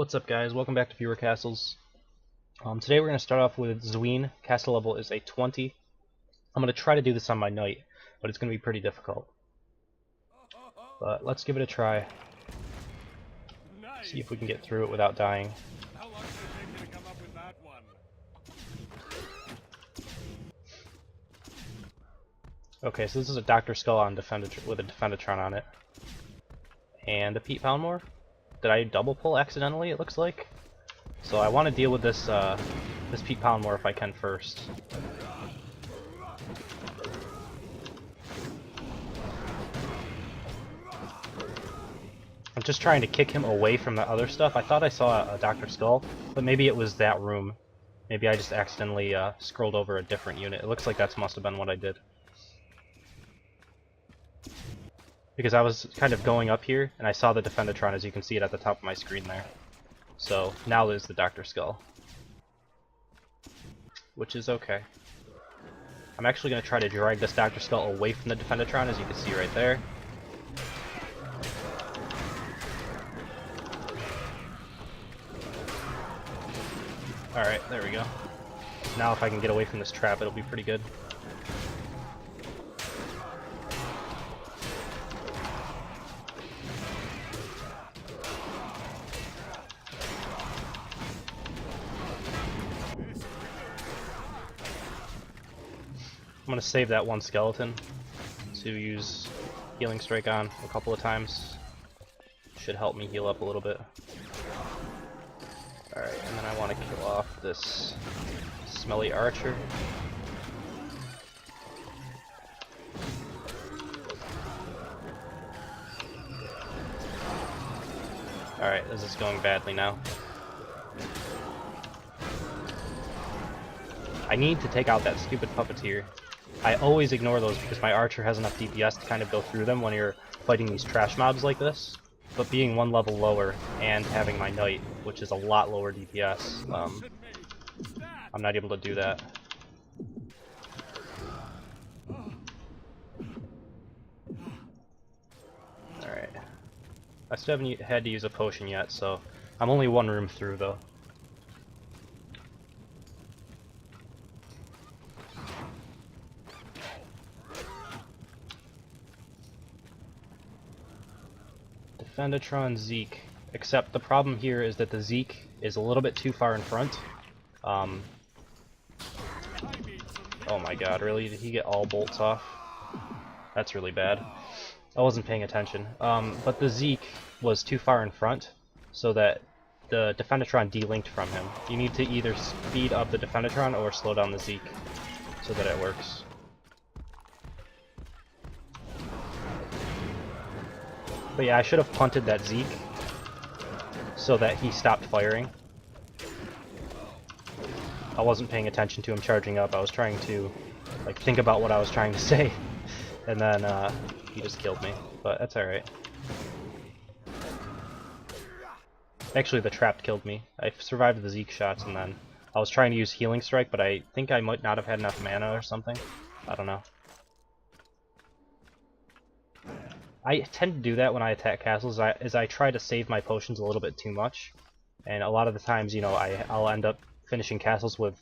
What's up, guys? Welcome back to Viewer Castles. Today we're going to start off with Zwien. Castle level is a 20. I'm going to try to do this on my knight, but it's going to be pretty difficult. But let's give it a try. See if we can get through it without dying. How long did it take you to come up with that one? Okay, so this is a Dr. Skull on with a Defendatron on it. And a Pete Poundmore. Did I double pull accidentally, it looks like? So I want to deal with this this Pete Poundmore if I can first. I'm just trying to kick him away from the other stuff. I thought I saw a Dr. Skull, but maybe it was that room. Maybe I just accidentally scrolled over a different unit. It looks like that must have been what I did. Because I was kind of going up here, and I saw the Defendatron, as you can see it at the top of my screen there. So now there's the Dr. Skull. Which is okay. I'm actually going to try to drag this Dr. Skull away from the Defendatron, as you can see right there. Alright, there we go. Now if I can get away from this trap, it'll be pretty good. I'm going to save that one skeleton to use Healing Strike on a couple of times. Should help me heal up a little bit. Alright, and then I want to kill off this smelly archer. Alright, this is going badly now. I need to take out that stupid puppeteer. I always ignore those because my archer has enough DPS to kind of go through them when you're fighting these trash mobs like this. But being one level lower and having my knight, which is a lot lower DPS, I'm not able to do that. Alright. I still haven't had to use a potion yet, so I'm only one room through though. Defendatron Zeke, except the problem here is that the Zeke is a little bit too far in front. Oh my god, really? Did he get all bolts off? That's really bad. I wasn't paying attention. But the Zeke was too far in front, so that the Defendatron delinked from him. You need to either speed up the Defendatron or slow down the Zeke, so that it works. But yeah, I should have punted that Zeke so that he stopped firing. I wasn't paying attention to him charging up. I was trying to think about what I was trying to say, and then he just killed me. But that's alright. Actually, the trap killed me. I survived the Zeke shots, and then I was trying to use Healing Strike, but I think I might not have had enough mana or something. I don't know. I tend to do that when I attack castles, is I try to save my potions a little bit too much. And a lot of the times, you know, I'll end up finishing castles with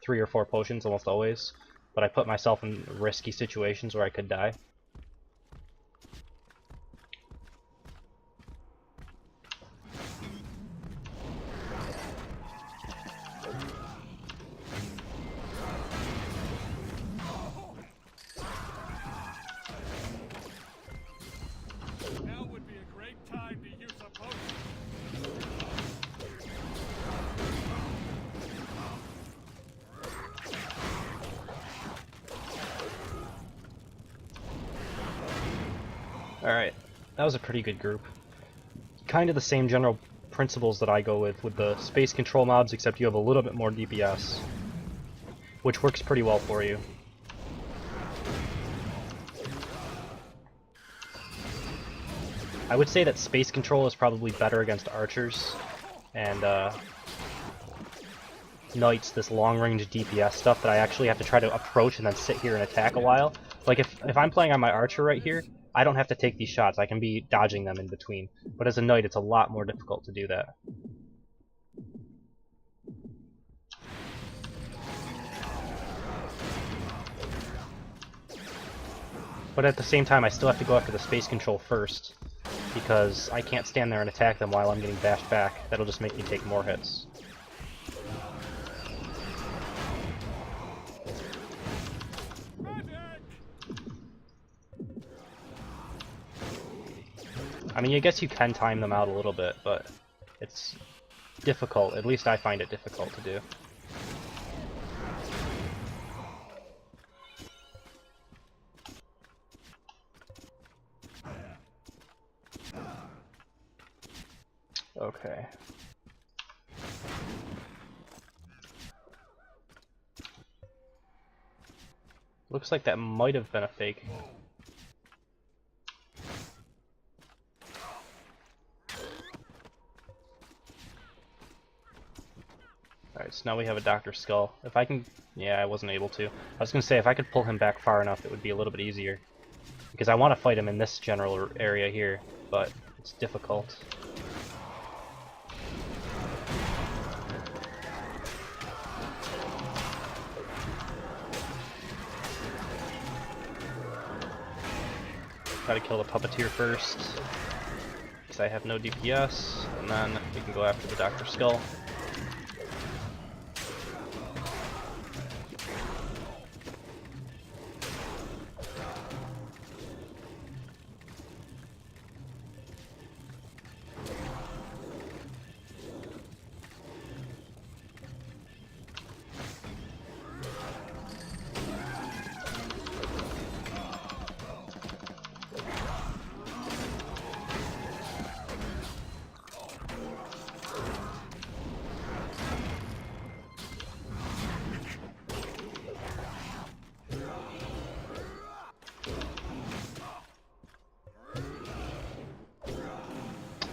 3 or 4 potions almost always. But I put myself in risky situations where I could die. Alright, that was a pretty good group. Kind of the same general principles that I go with the space control mobs, except you have a little bit more DPS, which works pretty well for you. I would say that space control is probably better against archers, and knights, this long-range DPS stuff that I actually have to try to approach and then sit here and attack a while. Like if I'm playing on my archer right here, I don't have to take these shots. I can be dodging them in between. But as a knight, it's a lot more difficult to do that. but at the same time I still have to go after the space control first, because I can't stand there and attack them while I'm getting bashed back. That'll just make me take more hits. I mean, I guess you can time them out a little bit, but it's difficult. At least I find it difficult to do. Okay. Looks like that might have been a fake. Alright, so now we have a Dr. Skull. If I can... yeah, I wasn't able to. I was going to say, if I could pull him back far enough, it would be a little bit easier. Because I want to fight him in this general area here, but it's difficult. Try to kill the puppeteer first, because I have no DPS, and then we can go after the Dr. Skull.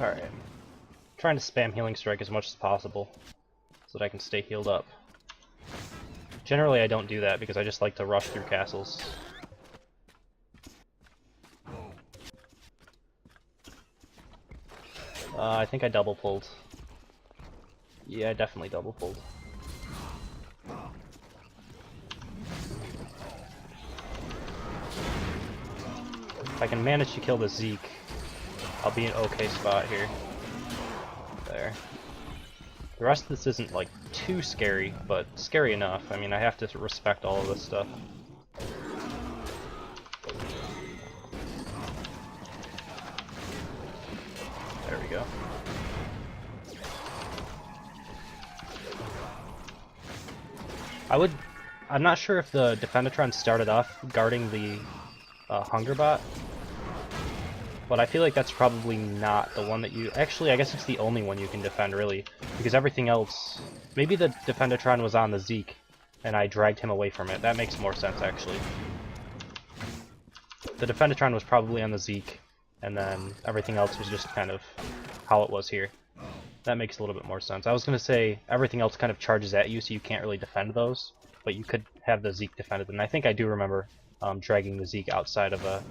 Alright. Trying to spam Healing Strike as much as possible so that I can stay healed up. Generally I don't do that because I just like to rush through castles. I think I double pulled. Yeah, I definitely double pulled. If I can manage to kill the Zeke, I'll be in an okay spot here. There. The rest of this isn't, like, too scary, but scary enough. I mean, I have to respect all of this stuff. There we go. I'm not sure if the Defendatron started off guarding the Hunger Bot, but I feel like that's probably not the one that you... Actually, I guess it's the only one you can defend, really, because everything else... Maybe the Defendatron was on the Zeke, and I dragged him away from it. That makes more sense, actually. The Defendatron was probably on the Zeke, and then everything else was just kind of how it was here. That makes a little bit more sense. I was going to say everything else kind of charges at you, so you can't really defend those, but you could have the Zeke defended, and I think I do remember dragging the Zeke outside of the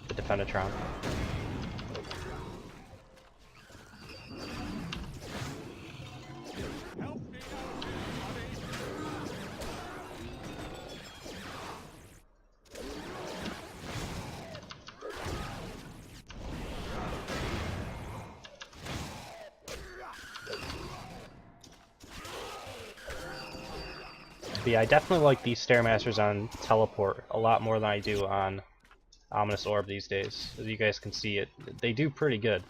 Defendatron. But yeah, I definitely like these Stairmasters on Teleport a lot more than I do on Ominous Orb these days. As you guys can see, they do pretty good.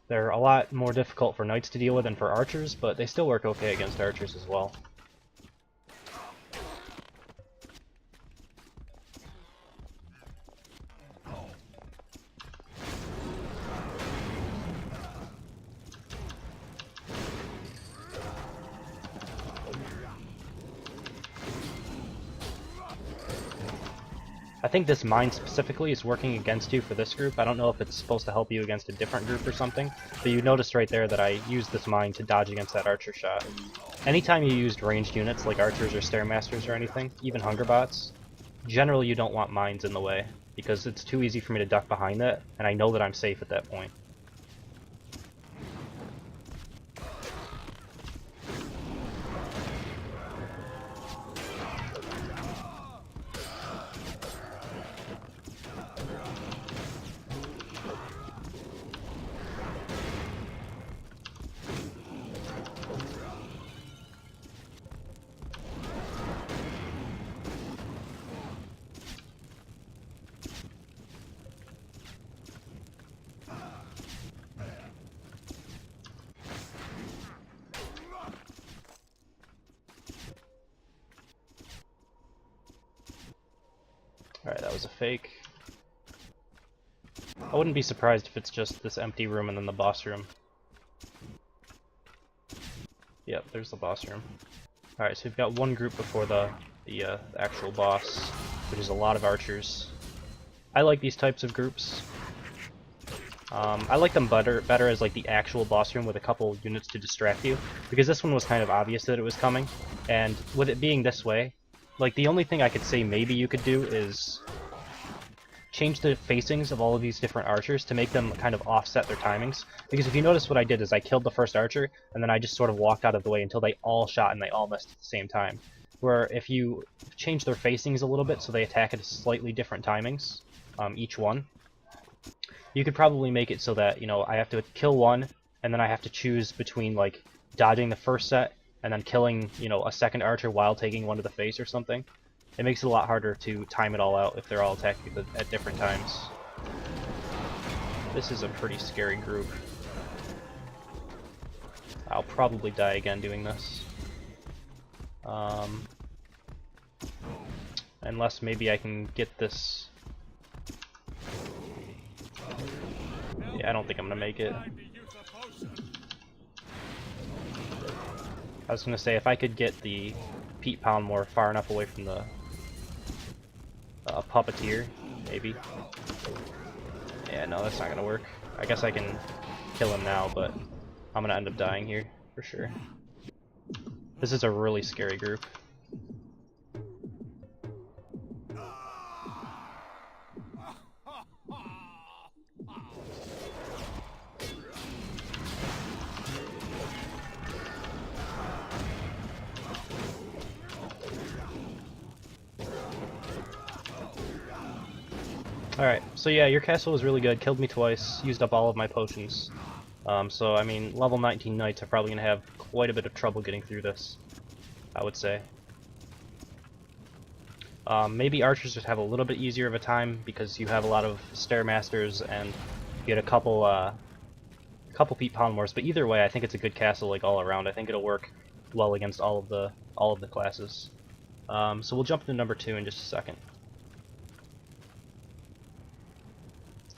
They're a lot more difficult for Knights to deal with than for Archers, but they still work okay against Archers as well. I think this mine specifically is working against you for this group. I don't know if it's supposed to help you against a different group or something, but you noticed right there that I used this mine to dodge against that archer shot. Anytime you used ranged units like archers or stairmasters or anything, even hunger bots, generally you don't want mines in the way, because it's too easy for me to duck behind that, and I know that I'm safe at that point. Alright, that was a fake. I wouldn't be surprised if it's just this empty room and then the boss room. Yep, there's the boss room. Alright, so we've got one group before the actual boss, which is a lot of archers. I like these types of groups. I like them better as like the actual boss room with a couple units to distract you, because this one was kind of obvious that it was coming, and with it being this way, like the only thing I could say maybe you could do is change the facings of all of these different archers to make them kind of offset their timings. Because if you notice, what I did is I killed the first archer, and then I just sort of walked out of the way until they all shot and they all missed at the same time. Where if you change their facings a little bit so they attack at slightly different timings, each one, you could probably make it so that, you know, I have to kill one, and then I have to choose between, like, dodging the first set and then killing, you know, a second archer while taking one to the face or something. It makes it a lot harder to time it all out if they're all attacking at different times. This is a pretty scary group. I'll probably die again doing this. Unless maybe I can get this... Yeah, I don't think I'm gonna make it. I was gonna say, if I could get the Pete Poundmore far enough away from the puppeteer, maybe. Yeah, no, that's not gonna work. I guess I can kill him now, but I'm gonna end up dying here, for sure. This is a really scary group. Alright, so yeah, your castle was really good, killed me twice, used up all of my potions. So, I mean, level 19 knights are probably going to have quite a bit of trouble getting through this, I would say. Maybe archers would have a little bit easier of a time, because you have a lot of Stairmasters, and you get a couple Pete Poundmores, but either way, I think it's a good castle, like, all around. I think it'll work well against all of the classes. So we'll jump into number 2 in just a second.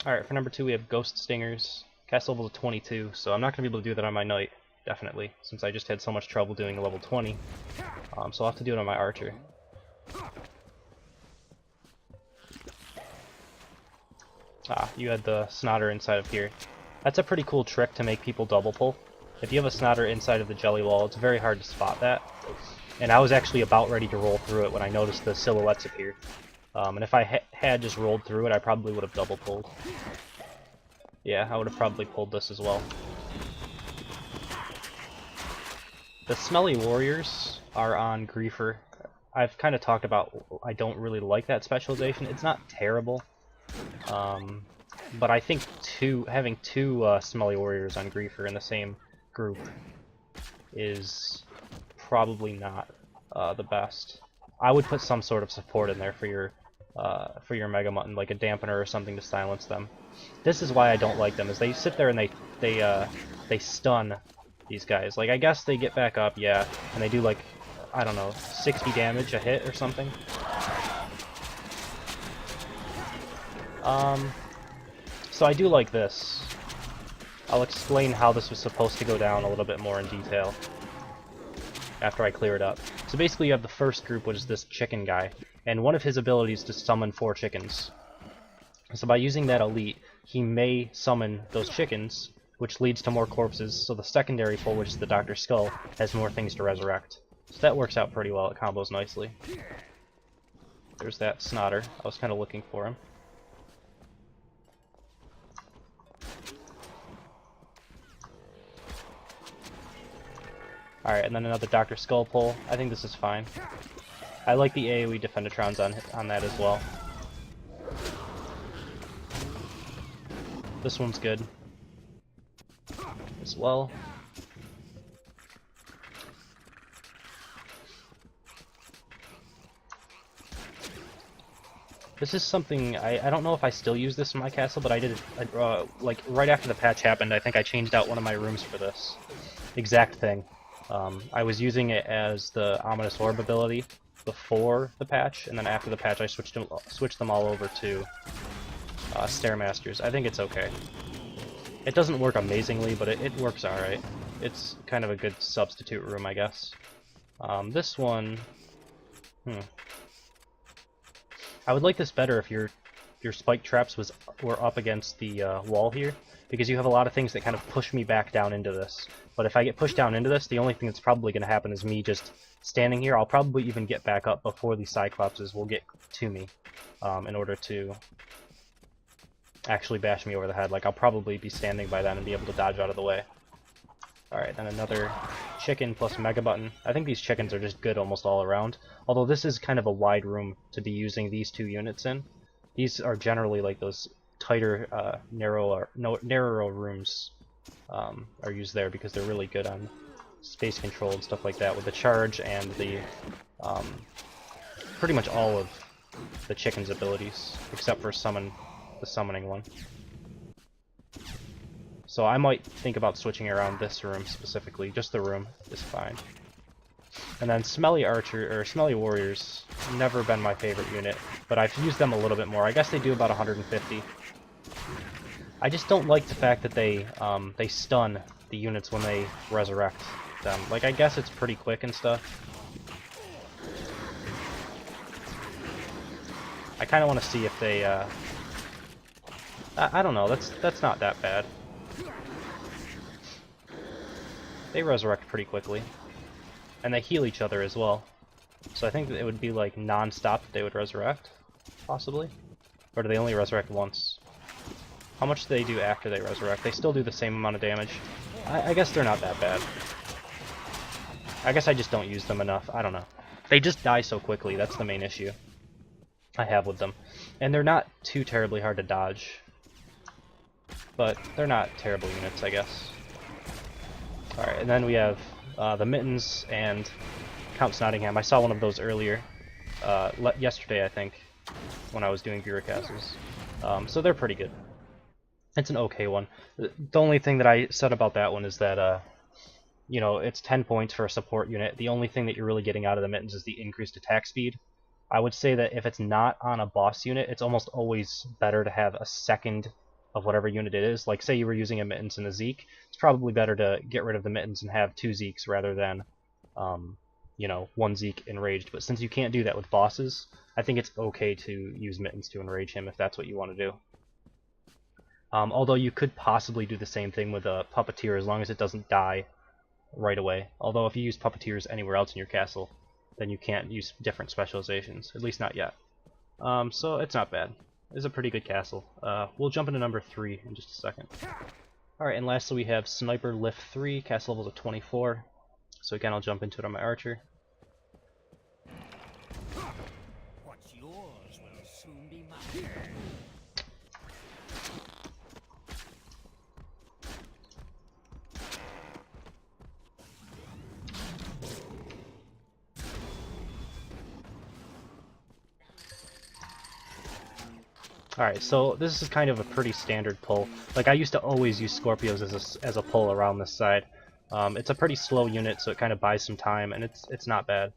Alright, for number 2 we have GhostStingers. Cast level 22, so I'm not going to be able to do that on my knight, definitely, since I just had so much trouble doing a level 20. So I'll have to do it on my archer. Ah, you had the Snotter inside of here. That's a pretty cool trick to make people double pull. If you have a Snotter inside of the jelly wall, it's very hard to spot that. And I was actually about ready to roll through it when I noticed the silhouettes appear. And if I had just rolled through it, I probably would have double pulled. Yeah, I would have probably pulled this as well. The Smelly Warriors are on Griefer. I've kind of talked about I don't really like that specialization. It's not terrible. But I think having two Smelly Warriors on Griefer in the same group is probably not the best. I would put some sort of support in there for your Mega Mutton, like a dampener or something to silence them. This is why I don't like them, is they sit there and they stun these guys. Like, I guess they get back up, yeah, and they do like, I don't know, 60 damage a hit or something. So I do like this. I'll explain how this was supposed to go down a little bit more in detail after I clear it up. So basically you have the first group, which is this chicken guy, and one of his abilities is to summon 4 chickens. So by using that elite, he may summon those chickens, which leads to more corpses, so the secondary pull, which is the Dr. Skull, has more things to resurrect. So that works out pretty well, it combos nicely. There's that Snotter, I was kind of looking for him. Alright, and then another Dr. Skull pull. I think this is fine. I like the AoE Defendatrons on that as well. This one's good as well. This is something, I don't know if I still use this in my castle, but I did it, like, right after the patch happened, I think I changed out one of my rooms for this exact thing. I was using it as the Ominous Orb ability, before the patch, and then after the patch I switched them all over to Stairmasters. I think it's okay. It doesn't work amazingly, but it works alright. It's kind of a good substitute room, I guess. This one... I would like this better if your spike traps were up against the wall here, because you have a lot of things that kind of push me back down into this. But if I get pushed down into this, the only thing that's probably going to happen is me just standing here. I'll probably even get back up before these Cyclopses will get to me in order to actually bash me over the head. Like, I'll probably be standing by then and be able to dodge out of the way. Alright, then another chicken plus Mega Button. I think these chickens are just good almost all around. Although this is kind of a wide room to be using these two units in. These are generally like those tighter, narrower rooms are used there because they're really good on space control and stuff like that with the charge and the pretty much all of the chicken's abilities except for the summoning one. So I might think about switching around this room specifically. Just the room is fine. And then Smelly Warriors, never been my favorite unit, but I've used them a little bit more. I guess they do about 150. I just don't like the fact that they stun the units when they resurrect them. Like, I guess it's pretty quick and stuff. I kind of want to see if they, I don't know, that's not that bad. They resurrect pretty quickly. And they heal each other as well. So I think that it would be like non-stop that they would resurrect, possibly. Or do they only resurrect once? How much do they do after they resurrect? They still do the same amount of damage. I guess they're not that bad. I guess I just don't use them enough. I don't know. They just die so quickly. That's the main issue I have with them. And they're not too terribly hard to dodge. But they're not terrible units, I guess. Alright, and then we have the Mittens and Count Nottingham. I saw one of those earlier, yesterday I think, when I was doing viewer castles. So they're pretty good. It's an okay one. The only thing that I said about that one is that, you know, it's 10 points for a support unit. The only thing that you're really getting out of the Mittens is the increased attack speed. I would say that if it's not on a boss unit, it's almost always better to have a second of whatever unit it is. Like, say you were using a Mittens and a Zeke, it's probably better to get rid of the Mittens and have 2 Zekes rather than, you know, 1 Zeke enraged. But since you can't do that with bosses, I think it's okay to use Mittens to enrage him if that's what you want to do. Although you could possibly do the same thing with a Puppeteer as long as it doesn't die right away. Although if you use Puppeteers anywhere else in your castle, then you can't use different specializations, at least not yet. So it's not bad. It's a pretty good castle. We'll jump into number 3 in just a second. Alright, and lastly we have Sniper Lift 3, castle levels of 24. So again, I'll jump into it on my archer. What's yours will soon be mine. Alright, so this is kind of a pretty standard pull. Like, I used to always use Scorpios as a pull around this side. It's a pretty slow unit, so it kind of buys some time, and it's not bad.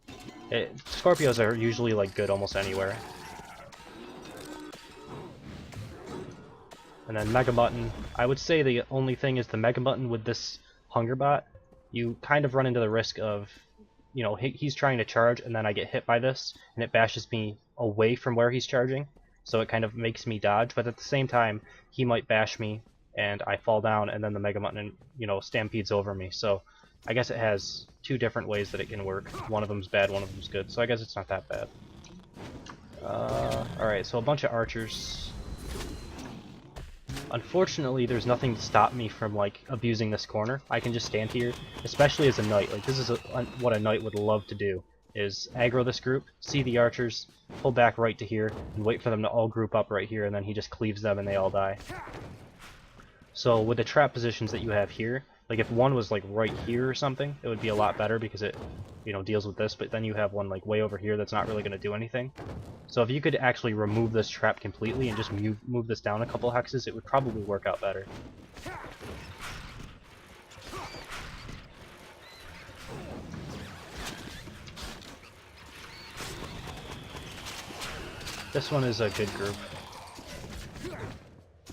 Scorpios are usually like good almost anywhere. And then Mega Button. I would say the only thing is the Mega Button with this Hunger Bot, you kind of run into the risk of, you know, he's trying to charge, and then I get hit by this, and it bashes me away from where he's charging. So it kind of makes me dodge, but at the same time, he might bash me, and I fall down, and then the Mega Button, you know, stampedes over me. So I guess it has 2 different ways that it can work. One of them's bad, one of them's good. So I guess it's not that bad. Alright, so a bunch of archers. Unfortunately, there's nothing to stop me from, like, abusing this corner. I can just stand here, especially as a knight. Like, this is what a knight would love to do, is aggro this group, see the archers, pull back right to here, and wait for them to all group up right here, and then he just cleaves them and they all die. So with the trap positions that you have here, like if one was like right here or something, it would be a lot better because it, you know, deals with this, but then you have one like way over here that's not really going to do anything. So if you could actually remove this trap completely and just move this down a couple hexes, it would probably work out better. This one is a good group.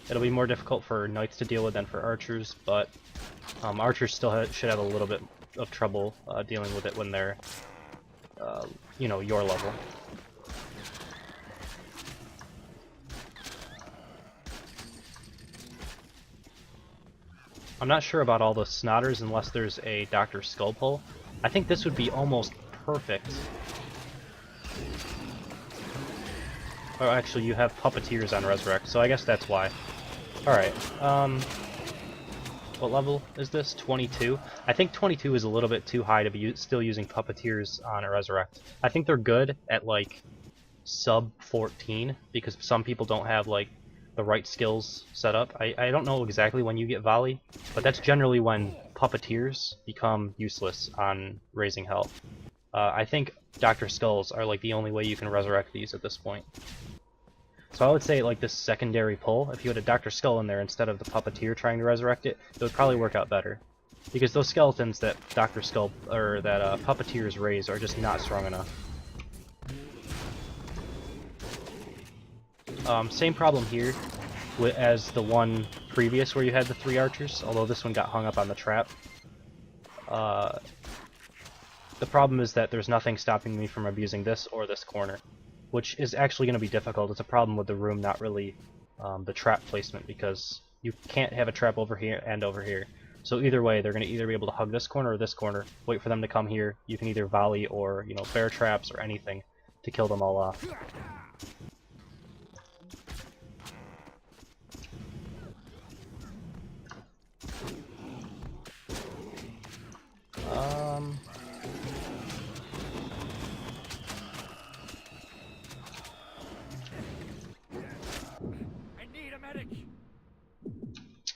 It'll be more difficult for knights to deal with than for archers, but archers still should have a little bit of trouble dealing with it when they're, you know, your level. I'm not sure about all the snotters unless there's a Dr. Skull pull. I think this would be almost perfect. Oh, actually, you have puppeteers on Resurrect, so I guess that's why. Alright, what level is this? 22? I think 22 is a little bit too high to be still using puppeteers on a Resurrect. I think they're good at, like, sub 14, because some people don't have, like, the right skills set up. I don't know exactly when you get volley, but that's generally when puppeteers become useless on raising health. I think Dr. Skulls are like the only way you can resurrect these at this point. So I would say like this secondary pull, if you had a Dr. Skull in there instead of the puppeteer trying to resurrect it, it would probably work out better. Because those skeletons that Dr. Skull or that puppeteers raise are just not strong enough. Same problem here as the one previous where you had the 3 archers, although this one got hung up on the trap. The problem is that there's nothing stopping me from abusing this or this corner, which is actually going to be difficult. It's a problem with the room, not really the trap placement, because you can't have a trap over here and over here. So either way, they're going to either be able to hug this corner or this corner, wait for them to come here. You can either volley or, you know, bear traps or anything to kill them all off.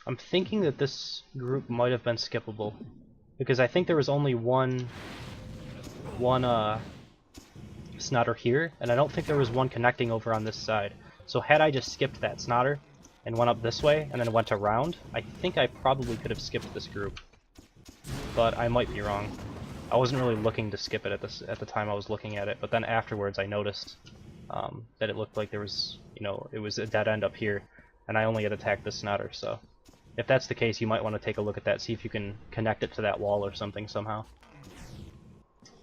I'm thinking that this group might have been skippable, because I think there was only one snotter here, and I don't think there was one connecting over on this side. So had I just skipped that snotter and went up this way and then went around, I think I probably could have skipped this group. But I might be wrong. I wasn't really looking to skip it at the time I was looking at it, but then afterwards I noticed that it looked like there was, you know, it was a dead end up here, and I only had attacked this snotter, so if that's the case, you might want to take a look at that, see if you can connect it to that wall or something somehow.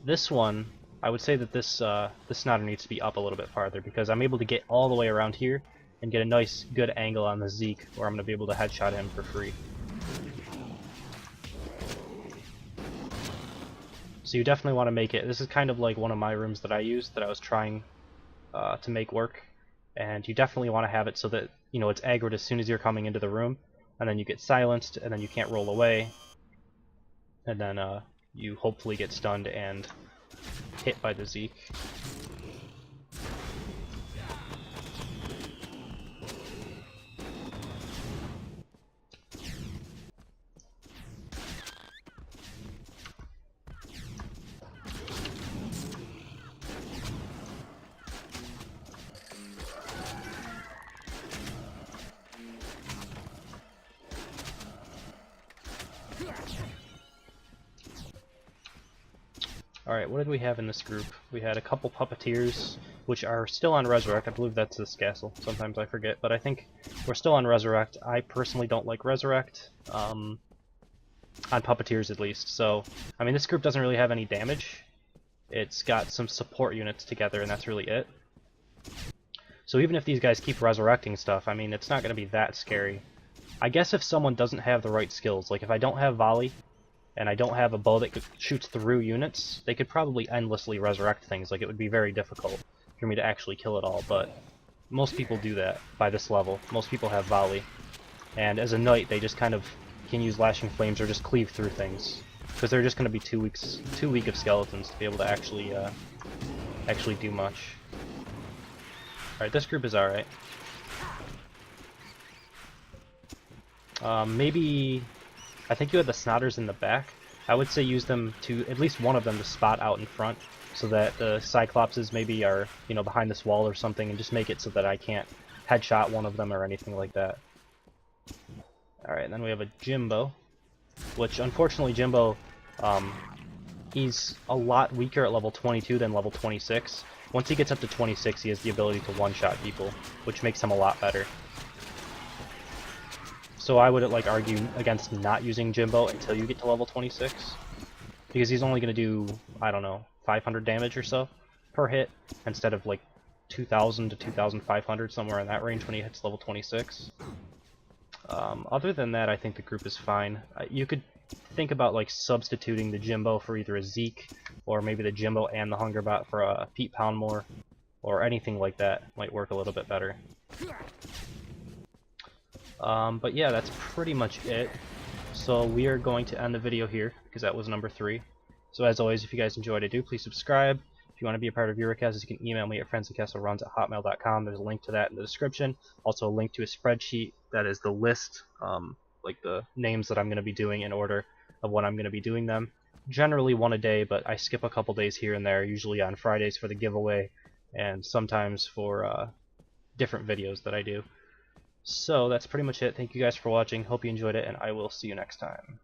This one, I would say that this snotter needs to be up a little bit farther, because I'm able to get all the way around here and get a nice, good angle on the Zeke, where I'm going to be able to headshot him for free. So you definitely want to make it. This is kind of like one of my rooms that I used, that I was trying to make work, and you definitely want to have it so that, you know, it's aggroed as soon as you're coming into the room, and then you get silenced, and then you can't roll away, and then you hopefully get stunned and hit by the Zeke. Alright, what did we have in this group? We had a couple puppeteers, which are still on Resurrect. I believe that's this castle. Sometimes I forget, but I think we're still on Resurrect. I personally don't like Resurrect, on puppeteers at least. So, I mean, this group doesn't really have any damage. It's got some support units together, and that's really it. So even if these guys keep resurrecting stuff, I mean, it's not going to be that scary. I guess if someone doesn't have the right skills, like if I don't have volley, and I don't have a bow that shoots through units, they could probably endlessly resurrect things. Like, it would be very difficult for me to actually kill it all, but most people do that by this level. Most people have volley. And as a knight, they just kind of can use lashing flames or just cleave through things, because they're just going to be too weak of skeletons to be able to actually do much. Alright, this group is alright. Maybe... I think you had the snotters in the back. I would say use them to, at least one of them, to spot out in front, so that the Cyclopses maybe are, you know, behind this wall or something, and just make it so that I can't headshot one of them or anything like that. Alright, then we have a Jimbo, which unfortunately Jimbo, he's a lot weaker at level 22 than level 26, Once he gets up to 26, he has the ability to one-shot people, which makes him a lot better. So I would like argue against not using Jimbo until you get to level 26, because he's only going to do, I don't know, 500 damage or so per hit, instead of like 2,000 to 2,500, somewhere in that range when he hits level 26. Other than that, I think the group is fine. You could think about like substituting the Jimbo for either a Zeke, or maybe the Jimbo and the Hungerbot for a Pete Poundmore, or anything like that might work a little bit better. But yeah, that's pretty much it. So we are going to end the video here, because that was number 3. So as always, if you guys enjoyed it, please subscribe. If you want to be a part of Eurocast, you can email me at friendsandcastleruns@hotmail.com. There's a link to that in the description. Also a link to a spreadsheet that is the list, like the names that I'm going to be doing in order of when I'm going to be doing them. Generally one a day, but I skip a couple days here and there, usually on Fridays for the giveaway, and sometimes for different videos that I do. So that's pretty much it. Thank you guys for watching. Hope you enjoyed it, and I will see you next time.